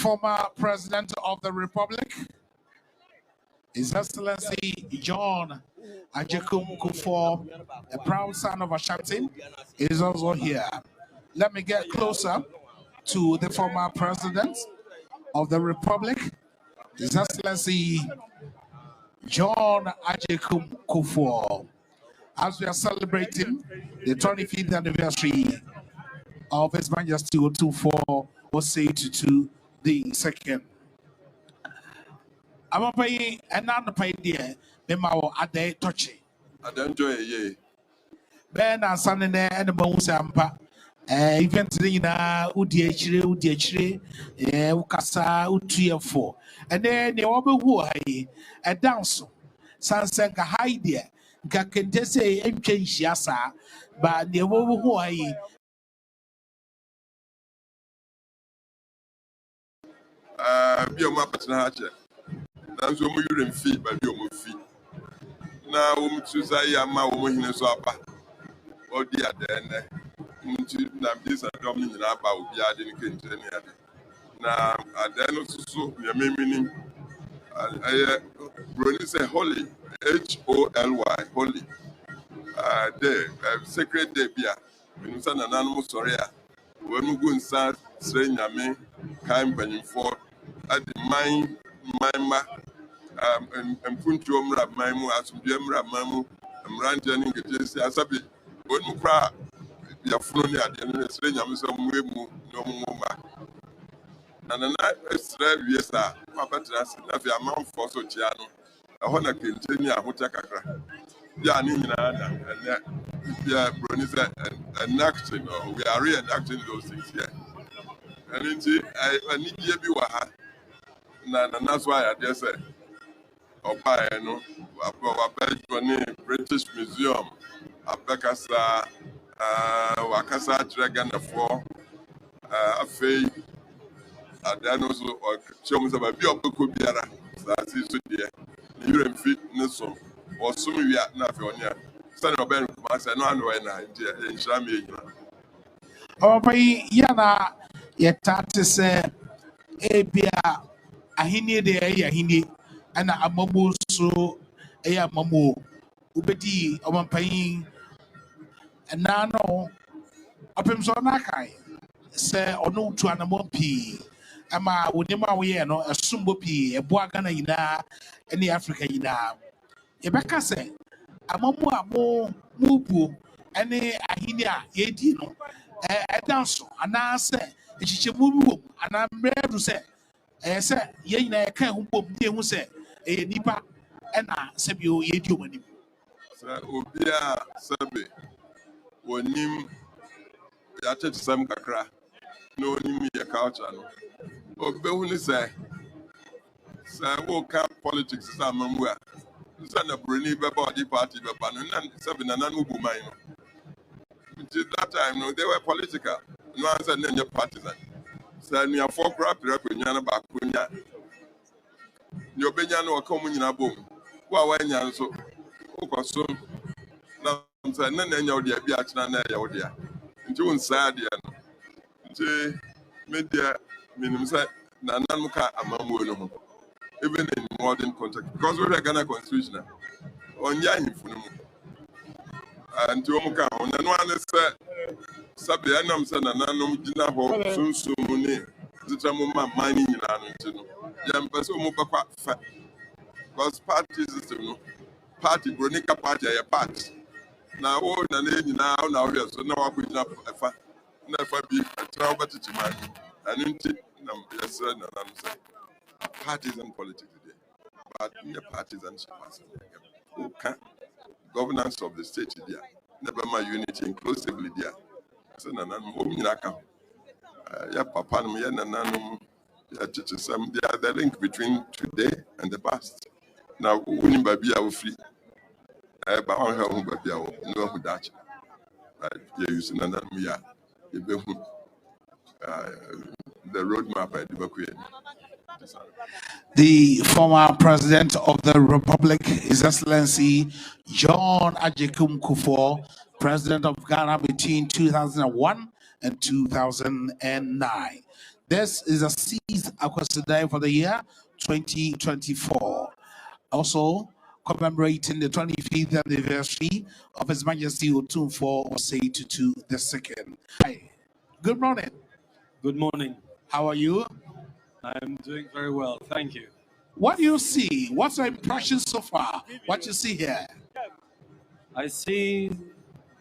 former President of the Republic, His Excellency John Agyekum Kufuor, a proud son of Ashanti, is also here. Let me get closer to the former President of the Republic, His Excellency John Agyekum Kufuor, as we are celebrating the 25th anniversary of His Majesty Otumfuo Osei Tutu II. I'm paying another pay dear, Memo Ade Tochi. I don't enjoy ye. Ben and Sunday and the Monsampa. Event na udiachire ukasa utuefo and then the obewu hai a dance sansen ka haide ka kente se entwenhia sa ba ne obewu hai Be a map at Nature. That's when we didn't feed by your feet. Now, to say, I'm my woman in a swapper. Oh, dear, then. This is Dominion about Yarding Kenya. Now, I then also your meaning. I say holy, HOLY, holy. There, sacred day, beer. When you send an animal sorry, when you go inside, saying Yame, kind penny for at the mine, and Puntum Ramamu, as Jemra Mamu, and Ranjan Gates, Asabi, when you cry. Ya funoni adene sre nyame so mwemu no moma na na esre wiesa mabatra se na fi amanfo so chia no ho na kenteni ahota kakra ya ni nyina na ya broni say enacting we are reenacting those things here and inti ani die bi wa ha na that's why I just say opa no wa British Museum abekasa Wakasa Dragon for a fay. Then also, show me some of your Kubiara, that's it, dear. You and fitness or some we are not on here. Son of Ben, Master, no one in Shami. Oh, pay yana yet say Abia Ahini de Yahini and a mamu so a mamu Ubedi or paying. And now, no, upon Sonakai, say, or no to animal pea. Ama, with him, we are no a sumbo pea, a boagana ina, any Africa ina. Ebeka say, a mamma more mubu, any ahinia, yedino, a dance, and I say, a chichabu, and I'm ready to say, I say, yena can't who say, a nipa, and I say, you yedu. Obia Sabe. Onim ya church sam kakra no onim ya culture no obehu ni say wo ka politics sa mamu a nsa na broni be body party be pa no na seven na no bu man no that time no they were political no answer na your partisan say ni afọ kra kwenya na ba kwenya ni obenya no ka mu nyina bom wa wa nya so ukwaso na say na nya odi abi achina na ya odi a nti won sa de no nti media minim say na nan ka amamu no ho even in modern context because we are Ghana constitution on ya himfunu mu anti o mu ka on na no an say sabe anam say na nanom gina ho sunsum ni zitamu ma mani nyina no nti no ya mpese o mu bakwa fa because party system no party bronika party ya party na o na nyina na o so na wa kwina fa na fa bi tra ba titi man anunti na yesra na nam say partisan politics today but the partisanship okay governance of the state there never my unity inclusively there so na nan mo nyina ka ya papa no ya na nanum ya chichi sam they are the link between today and the past now woni ba bia wo free ba on ha hu ba bia wo no hu dachi ya use na nan ya e be hu the roadmap I developed. The former President of the Republic, His Excellency John Agyekum Kufuor, President of Ghana between 2001 and 2009. This is a seized Akwasidae for the year 2024. Also commemorating the 25th anniversary of His Majesty Otumfuo Osei Tutu II. Hi, good morning. Good morning. How are you? I'm doing very well, thank you. What do you see? What's your impression so far? What you see here? I see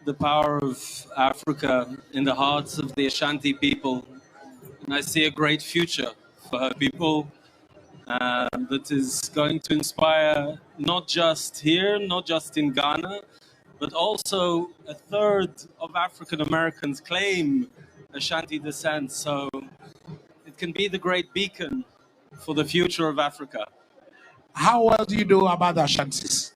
the power of Africa in the hearts of the Ashanti people, and I see a great future for her people that is going to inspire not just here, not just in Ghana, but also a third of African Americans claim Ashanti descent, so it can be the great beacon for the future of Africa. How well do you know about the Ashantis?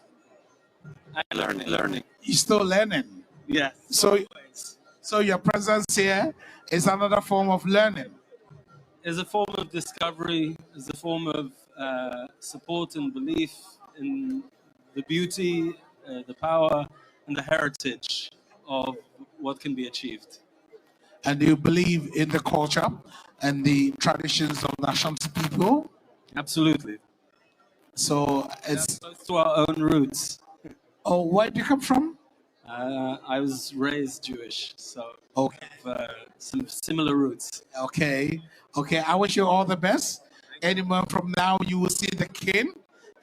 I'm learning. You're still learning. Yes. So your presence here is another form of learning. Is a form of discovery, is a form of support and belief in the beauty, the power, and the heritage of what can be achieved. And do you believe in the culture and the traditions of the Ashanti people? Absolutely. So it's Close to our own roots. Oh, where do you come from? I was raised Jewish, so Okay. some similar roots. Okay. I wish you all the best. Anyone from now, you will see the king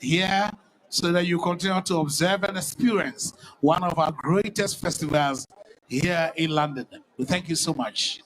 here so that you continue to observe and experience one of our greatest festivals here in London. We thank you so much.